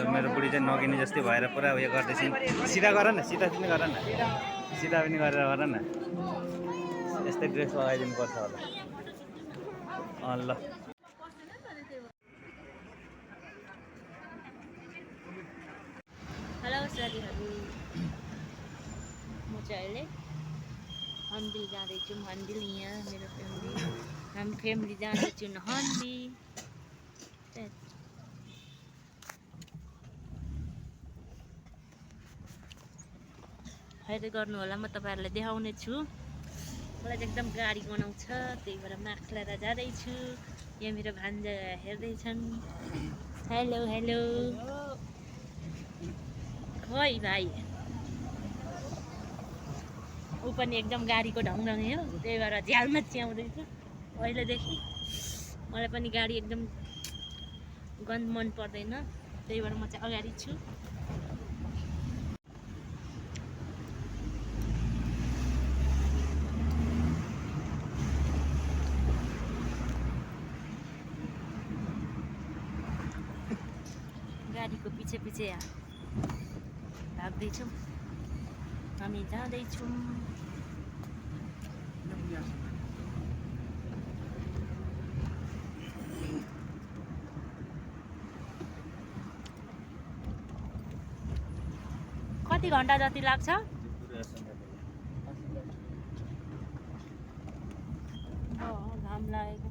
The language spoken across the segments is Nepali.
मेरो बुढी चाहिँ नगिने जस्तै भएर पुरा उयो गर्दैछन्। सिधा गर न, सिधा पनि गर न, सिधा पनि गरेर गर न। यस्तै ड्रेस लगाइदिनु पर्छ होला। ल हेलो साथीहरू, म चाहिँ अहिले हन्बिल जाँदैछु। हन्बिल यहाँ मेरो फ्यामिली, हामी फ्यामिली जाँदैछु हन्बी। हेर्दै गर्नु होला, म तपाईँहरूलाई देखाउने छु। मलाई चाहिँ एकदम गाडी बनाउँछ, त्यही भएर मास्क लगाएर जाँदैछु। यहाँ मेरो भान्जा हेर्दैछन्। हेलो हेलो, खोइ भाइ, ऊ पनि एकदम गाडीको ढङढङै हो, त्यही भएर झ्यालमा च्याउँदैछु पहिलेदेखि। मलाई पनि गाडी एकदम गन्ध मन पर्दैन, त्यही भएर म चाहिँ अगाडि छु। गाडीको पछि पछि भाग्दैछौँ, हामी जाँदैछौँ। कति घन्टा जति लाग्छ? घाम लागेको।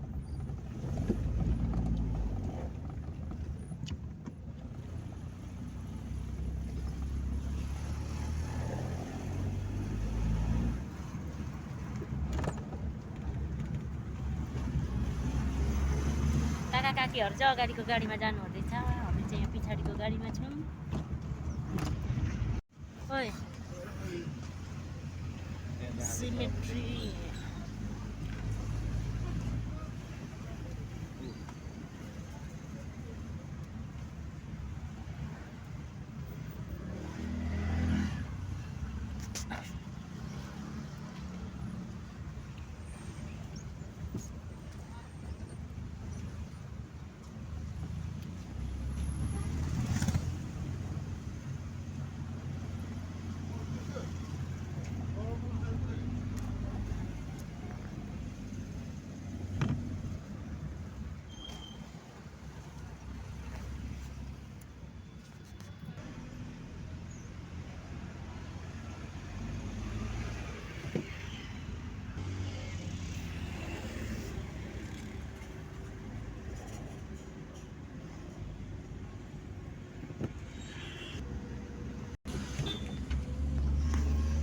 काका काकीहरू चाहिँ अगाडिको गाडीमा जानु हुँदैछ, हामी चाहिँ यहाँ पछाडिको गाडीमा छौँ। ओइ सिमेट्री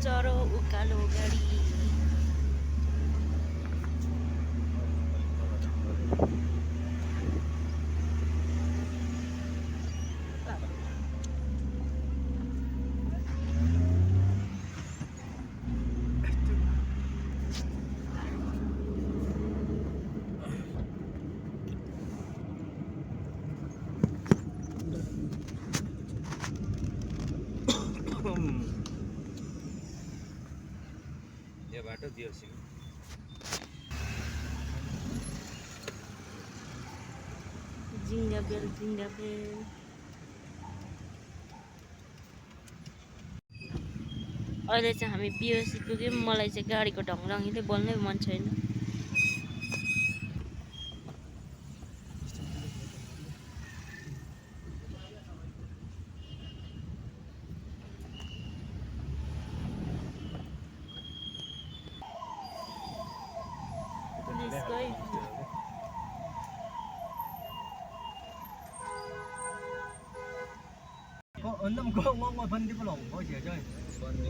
चरो उकालो गाडी। यो बाटो दियोसिङ जिङ्गा बेल जिङ्गा बेल। अहिले चाहिँ हामी बिओसी पुग्यौँ। मलाई चाहिँ गाडीको ढङढङले बोल्नै मन छैन। पुलिस गई। Ấn có ngồi phân đi có lỏng có gì chơi. Coi không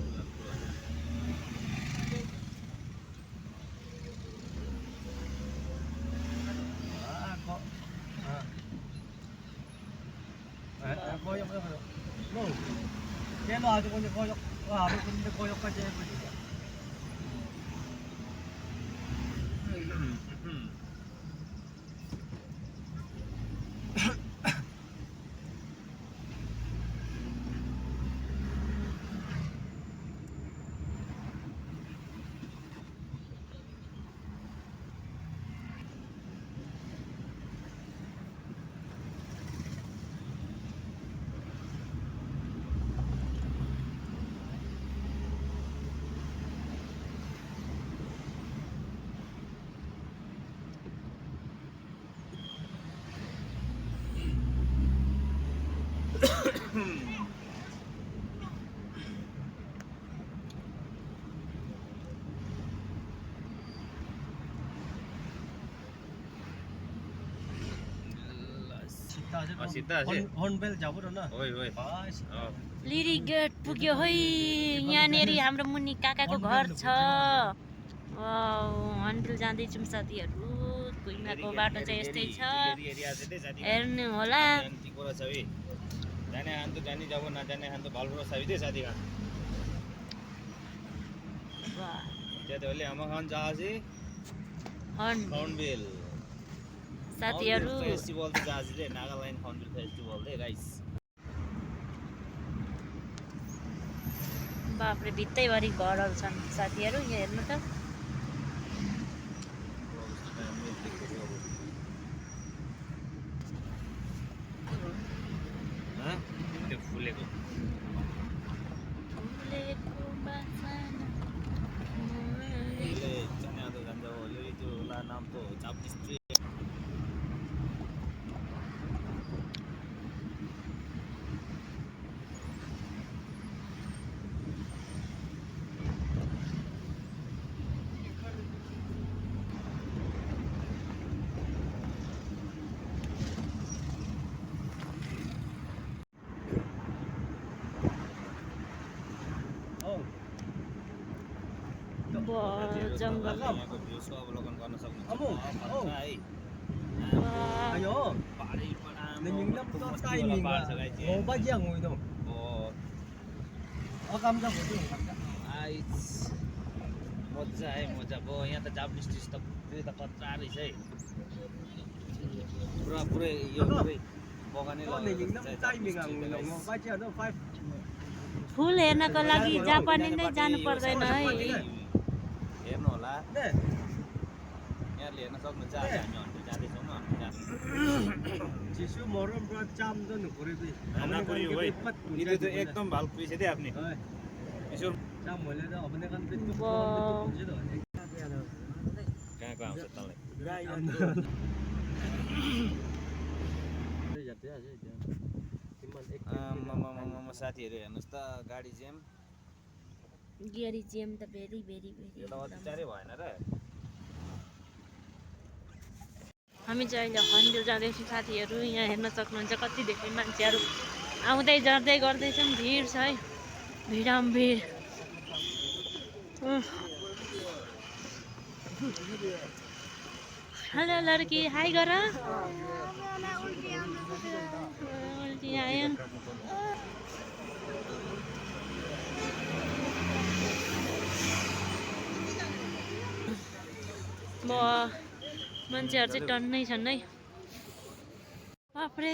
được. Đâu. Cái lo cho con coi cho. Con coi cho cái chơi. सिधा আছে हर्नबेल যাব र न ओइ ओइ लिरी गेट पुग्यो है यहाँनेरि हाम्रो मुनि काकाको घर छ हन्बिल जाँदैछौँ साथीहरू कुइमाको बाटो चाहिँ यस्तै छ हेर्नु होला जाने हान तो जानी जाबो ना जाने हान तो भालपुर साबिते साथी का वाह त्यहाँ त अहिले हाम्रो खान जहाजी हर्नबिल साथीहरू फेस्टिभल त जहाजी रे नागाल्यान्ड हर्नबिल फेस्टिभल रे गाइस बाफ्रे भित्तैभरि घरहरू छन् साथीहरू यहाँ हेर्नु त त्यो फुलेको नाम तो चाप्टिस्ट्री जङ्गल यहाँको भ्यूजको अवलोकन गर्न सक्नुहुन्छ है ayo mình năm có tay mình mà ngồi ba giang ngồi đâu ở cam ra ngồi मजा है मजा अब यहाँ त जापानिज डिस त फेरि त कच्चा रहेछ है पुरा पुरै यो पुरै बगानै mình năm tay mình à ngồi đâu ngồi ba giang đâu phải फुल हेर्नको लागि जापानी नै जानु पर्दैन है हेर्नु होला यहाँले हेर्न सक्नुहुन्छ आज हामी हन्डु जाँदैछौँ चिसो मरम पुरा चाम त नखोरे बे ये तो एकदम भालु पीछे दे आपने यसो चाम होले त अपने kan पे तो कहाँको आउँछ तँलाई साथीहरू हेर्नुहोस् त गाडी जेम गियरी जेम त भेरी भेरी भेरी यो त अत्याचारै भएन र हामी चाहिँ अहिले हन्बिल जाँदैछौँ साथीहरू यहाँ हेर्न सक्नुहुन्छ कति धेरै मान्छेहरू आउँदै जाँदै गर्दैछन् भिड छ है भिडाम भिड हेलो लड्की हाई गर उल्टी आयो मान्छेहरू चाहिँ टन्नै छन् है बाफ्रे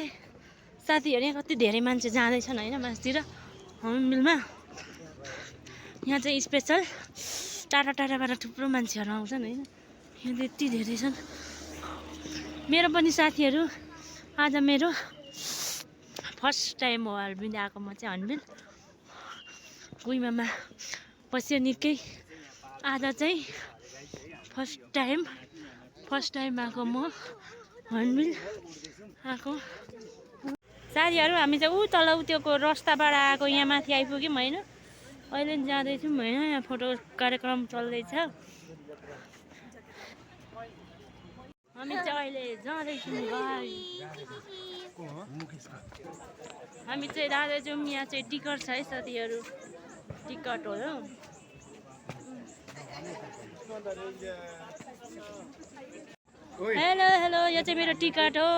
साथीहरू यहाँ कति धेरै मान्छे जाँदैछन् होइन मासतिर हर्नबिलमा यहाँ चाहिँ स्पेसल टाढा टाढाबाट थुप्रो मान्छेहरू आउँछन् होइन यहाँ त यति धेरै छन् मेरो पनि साथीहरू आज मेरो फर्स्ट टाइम हो हर्नबिल आएको म चाहिँ हर्नबिल कुइमामा बस्यो निकै आज चाहिँ फर्स्ट टाइम आएको म हर्नबिल आएको साथीहरू हामी चाहिँ ऊ तल उत्योको रस्ताबाट आएको यहाँ माथि आइपुग्यौँ होइन अहिले जाँदैछौँ होइन यहाँ फोटो कार्यक्रम चल्दैछ हामी चाहिँ अहिले जाँदैछौँ हामी चाहिँ जाँदैछौँ यहाँ चाहिँ टिकट छ है साथीहरू टिकट हो हेलो हेलो यो चाहिँ मेरो टिकट हो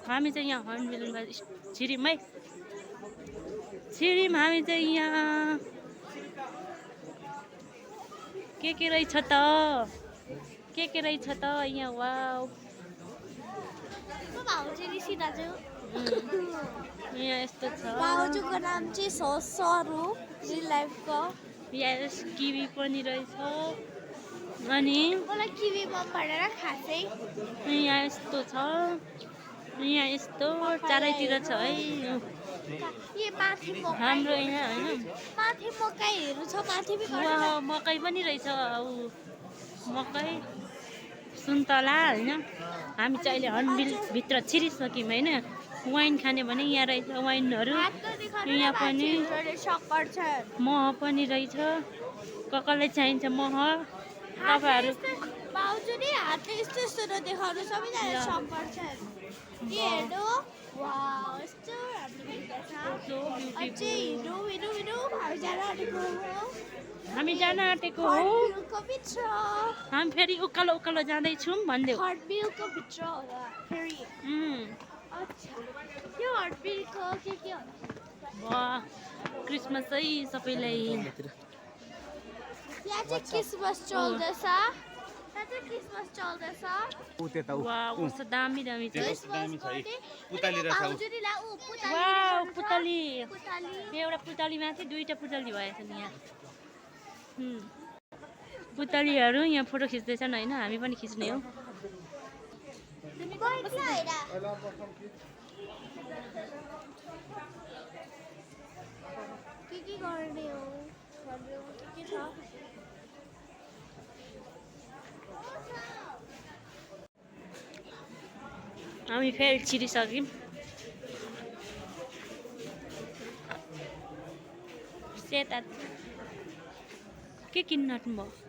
हामी चाहिँ यहाँ हर्नबिलमा छिरिम हामी चाहिँ यहाँ के रहेछ त के रहेछ त यहाँ वाउ यहाँ यस्तो छ भाउजूको नाम चाहिँ सरू रियल लाइफको यस किवी पनि रहेछ अनि मलाई किवी मन परेर खासै यहाँ यस्तो छ यहाँ यस्तो चारैतिर छ है हाम्रो यहाँ होइन माथि मकैहरू छ माथि मकै पनि रहेछ मकै सुन्तला होइन हामी चाहिँ अहिले हर्नबिलभित्र छिरिसक्यौँ होइन वाइन खाने भने यहाँ रहेछ वाइनहरू यहाँ पनि मह पनि रहेछ कसलाई चाहिन्छ मह तपाईँहरू बाउजूले हातले यस्तो यस्तो देखाउनु सबैजना सकर छ हेर्नु वाउ यस्तो हामी जान आँटेको हो हामी फेरि उकालो उकालो जाँदैछौँ भनिदेऊ हर्टबिलको भित्र होला फेरि अच्छा यो हर्टबिलको के होला वाह क्रिसमस है सबैलाई यहाँ चाहिँ क्रिसमस चल्दैछ वाह कस्तो दामी दामी छ पुतली रहेछ वाह पुतली एउटा पुतली माथि दुईटा पुतली भएछ नि यहाँ पुतलीहरू यहाँ फोटो खिच्दैछन् होइन हामी पनि खिच्ने हो के गर्ने हो के छ हामी फेरि छिरिसक्यौँ सेता के किन्न आँट्नुभयो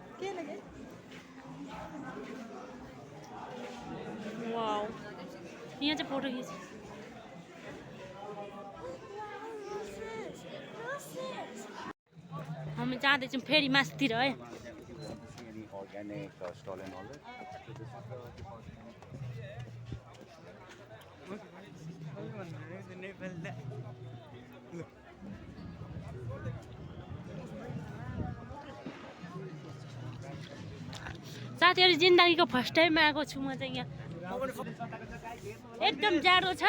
वाउ यहाँ चाहिँ फोटो खिच हामी जाँदैछौँ फेरि मासतिर है साथीहरू जिन्दगीको फर्स्ट टाइम आएको छु म चाहिँ यहाँ एकदम जाडो छ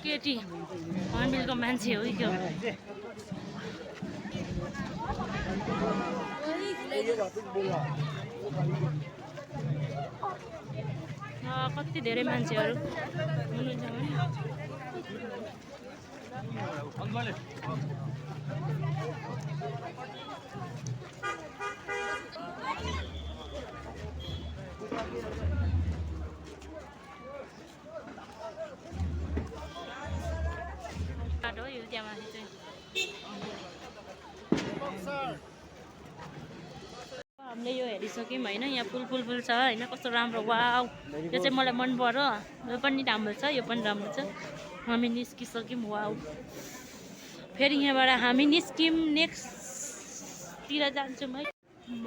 केटी हर्नबिलको मान्छे हो कि कति धेरै मान्छेहरू हुनुहुन्छ बाटो यो त्यहाँ माथि चाहिँ हामीले यो हेरिसक्यौँ होइन यहाँ फुल छ होइन कस्तो राम्रो वाउ यो चाहिँ मलाई मन पर्यो यो पनि राम्रो छ यो पनि राम्रो छ हामी निस्किसक्यौँ वाउ फेरि यहाँबाट हामी निस्क्यौँ नेक्स्टतिर जान्छौँ है म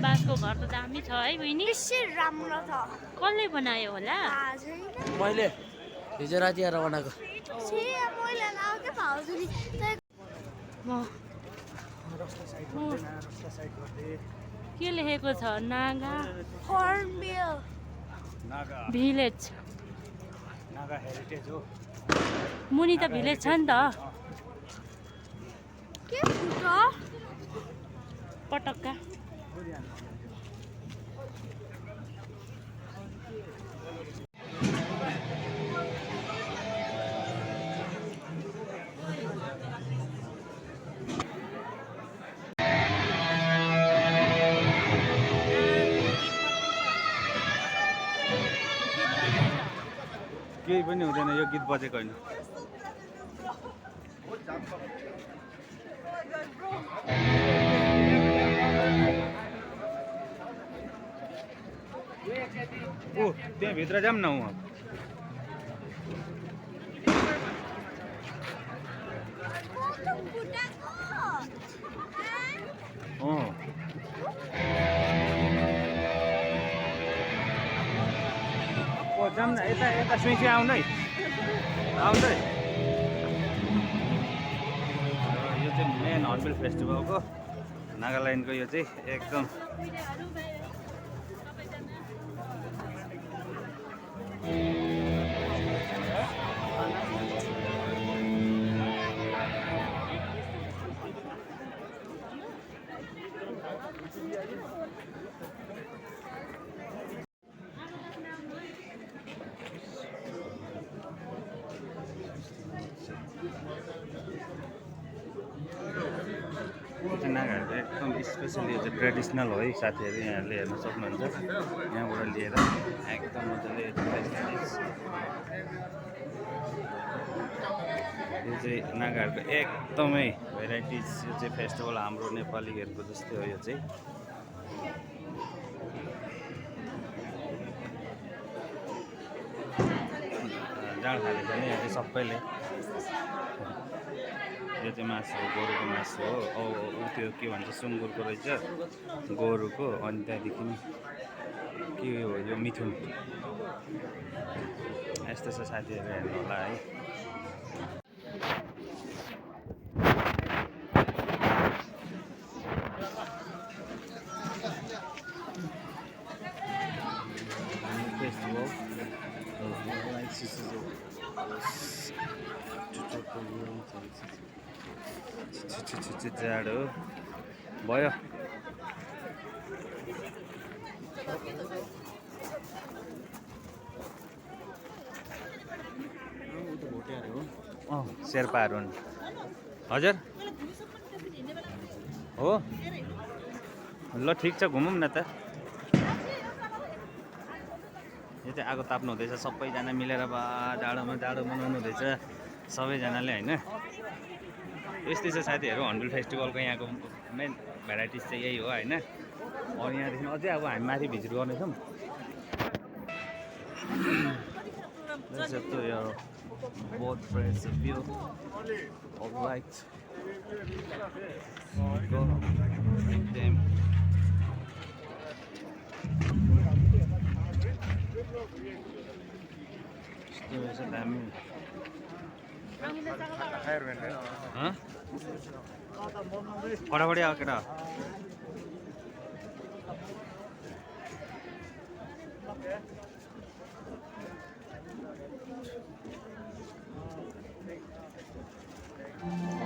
बासको घर त दामी छ है बहिनी राम्रो छ कसले बनायो होला मैले हिजो राति आएर बनाएको के लेखेको छ Naga hornbill village Naga heritage हो मुनि त भिलेज छ नि त के फुट पटक्का केही पनि हुँदैन यो गीत बजेको होइन ओ त्यहाँ भित्र जाऊँ न उहाँ जाऊँ न यता यता सुइसी आउँदै आउँदै यो चाहिँ मेन हर्नबिल फेस्टिभलको नागाल्यान्डको यो चाहिँ एकदम नागाहरूको एकदम स्पेसली यो चाहिँ ट्रेडिसनल हो है साथीहरू, यहाँहरूले हेर्न सक्नुहुन्छ। यहाँबाट लिएर एकदम मजाले यो चाहिँ नागाहरूको एकदमै भेराइटिज। यो चाहिँ फेस्टिभल हाम्रो नेपालीहरूको जस्तै हो यो चाहिँ। जाँड खाले पनि यो चाहिँ सबैले। यो चाहिँ मासु हो, गोरुको मासु हो। ऊ त्यो के भन्छ सुँगुरको रहेछ, गोरुको। अनि त्यहाँदेखि के हो यो मिथुन। यस्तो छ साथीहरू, हेर्नु होला है। जाडो भयो। शेर्पाहरू हुन् हजुर। हो ल ठिक छ, घुमौँ न त। यो चाहिँ आगो ताप्नु हुँदैछ सबैजना मिलेर। बा जाडोमा जाडो मनाउनु हुँदैछ सबैजनाले होइन। यस्तै छ साथीहरू हर्नबिल फेस्टिभलको यहाँको मेन भेराइटिज चाहिँ यही हो होइन। अनि यहाँदेखि अझै अब हामी माथि भिजिट गर्नेछौँ। Both friends of you. All right. Go with them. फटाफट आऊ केटा।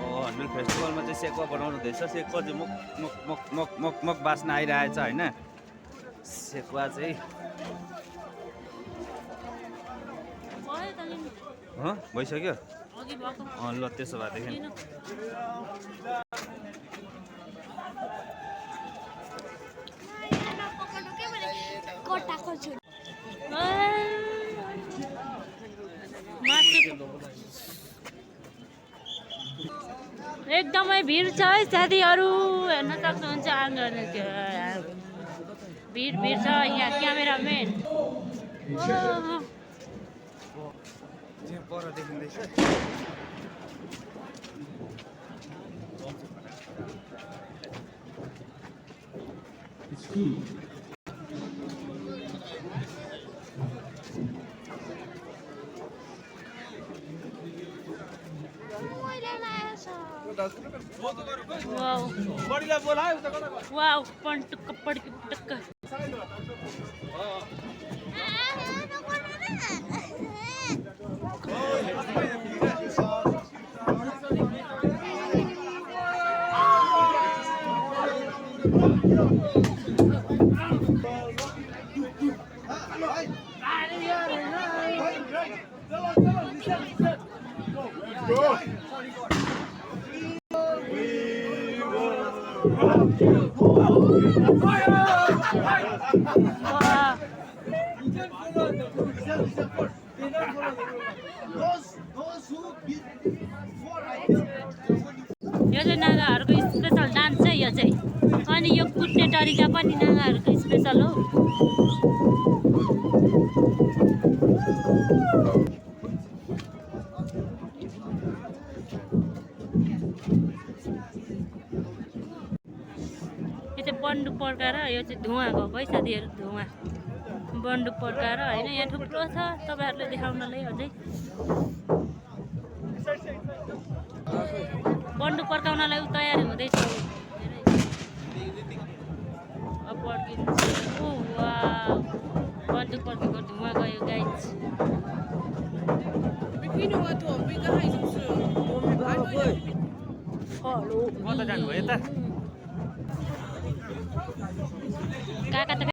हर्नबिल फेस्टिभलमा चाहिँ सेकुवा बनाउनु हुँदैछ। सेकुवा चाहिँ मुख मुख मुख मुख मुख मुख बास्न आइरहेछ होइन। सेकुवा चाहिँ भइसक्यो। ल त्यसो भएदेखि एकदमै भिड छ है साथीहरू, हेर्न सक्नुहुन्छ। भिड छ यहाँ। क्यामेराम्यान पर देखिँदैछ। वाउ पन्टुक्क पड्की पुटक्क। यो चाहिँ नागाहरूको स्पेसल डान्स चाहिँ यो चाहिँ। अनि यो कुट्ने तरिका पनि नागाहरूको स्पेसल हो। यो चाहिँ बन्दुक पड्काएर यो चाहिँ धुवा गएको है साथीहरू। धुवा बन्दुक पड्काएर होइन। यहाँ थुप्रो छ तपाईँहरूले देखाउनलाई अझै। बन्दुक पड्काउनलाई तयारी हुँदैछ। बन्दुक पड्केको धुवा गयो गाइज। कता जानुभयो यता काका त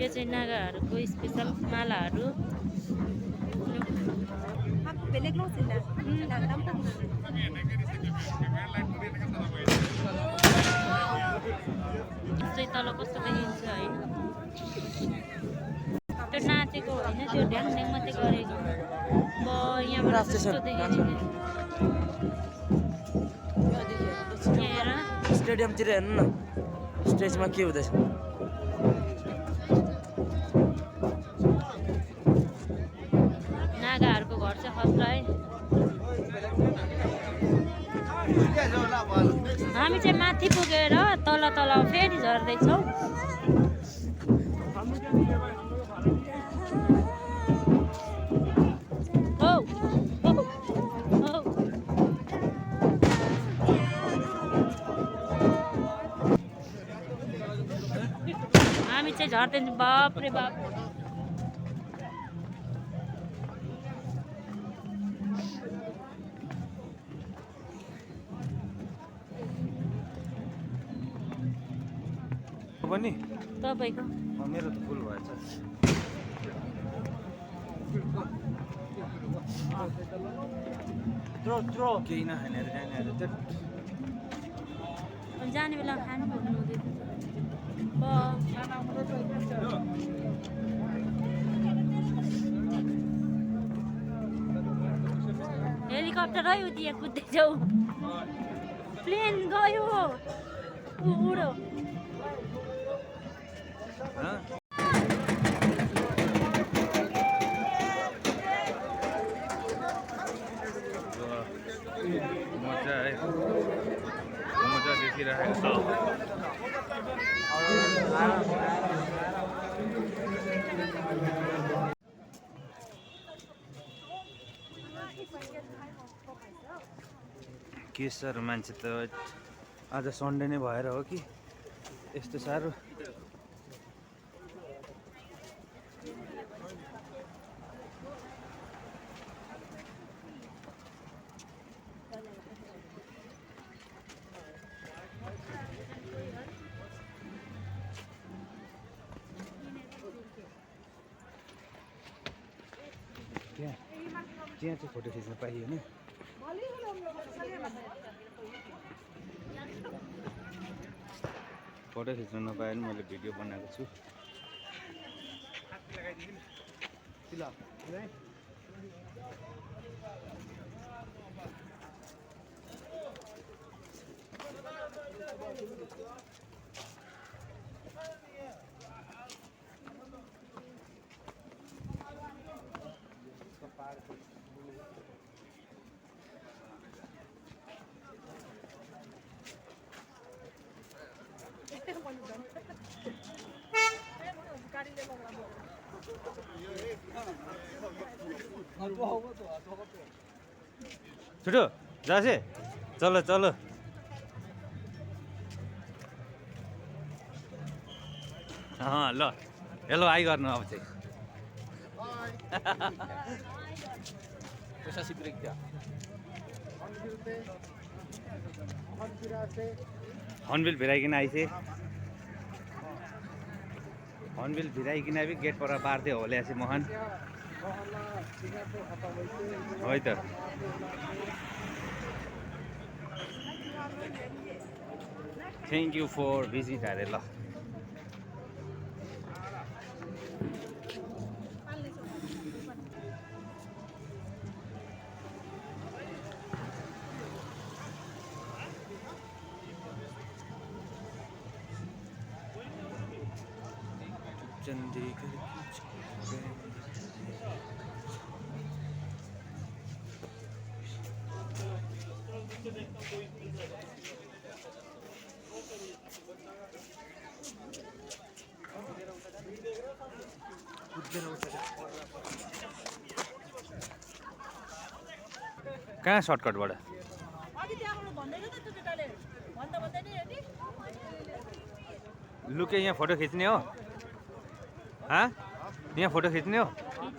यो चाहिँ नागाहरूको स्पेसल मालाहरू चाहिँ तल कस्तो देखिन्छ होइन त्यो नाचेको होइन त्यो ड्याङ ड्याङ मात्रै गरेको यहाँबाट कस्तो देखिन्छ हेर स्टेडियमतिर हेर्नु न स्टेजमा के हुँदैछ नागाहरूको घर चाहिँ खतरा है हामी चाहिँ माथि पुगेर तल तल फेरि झर्दैछौँ हामी चाहिँ झर्दैछौँ बाप रे बाप पनि तपाईँको मेरो त फुल भएछ केही नखानेहरू जानेहरू त जाने बेला खानु भन्नु हुँदैन हेलिकप्टर है उति कुद्दै जाऊ प्लेन गयो उडो मजा है मजा देखिरहेको के सर मान्छे त आज सन्डे नै भएर हो कि यस्तो साह्रो त्यहाँ चाहिँ फोटो खिच्न पाइयो होइन फोटो खिच्न नपाए पनि मैले भिडियो बनाएको छु छुटो जासे चलो चलो ल हेलो आइ गर्नु अब चाहिँ हर्नबिल भिराइकन आइसे हर्नबिल भिराइकन भी गेट पर बारते होले आसे मोहन है त थ्याङ्क यू फर भिजिट अरे ल चंडीगढ़ कहाँ सर्टकटबाट लुके यहाँ फोटो खिच्ने हो यहाँ फोटो खिच्ने हो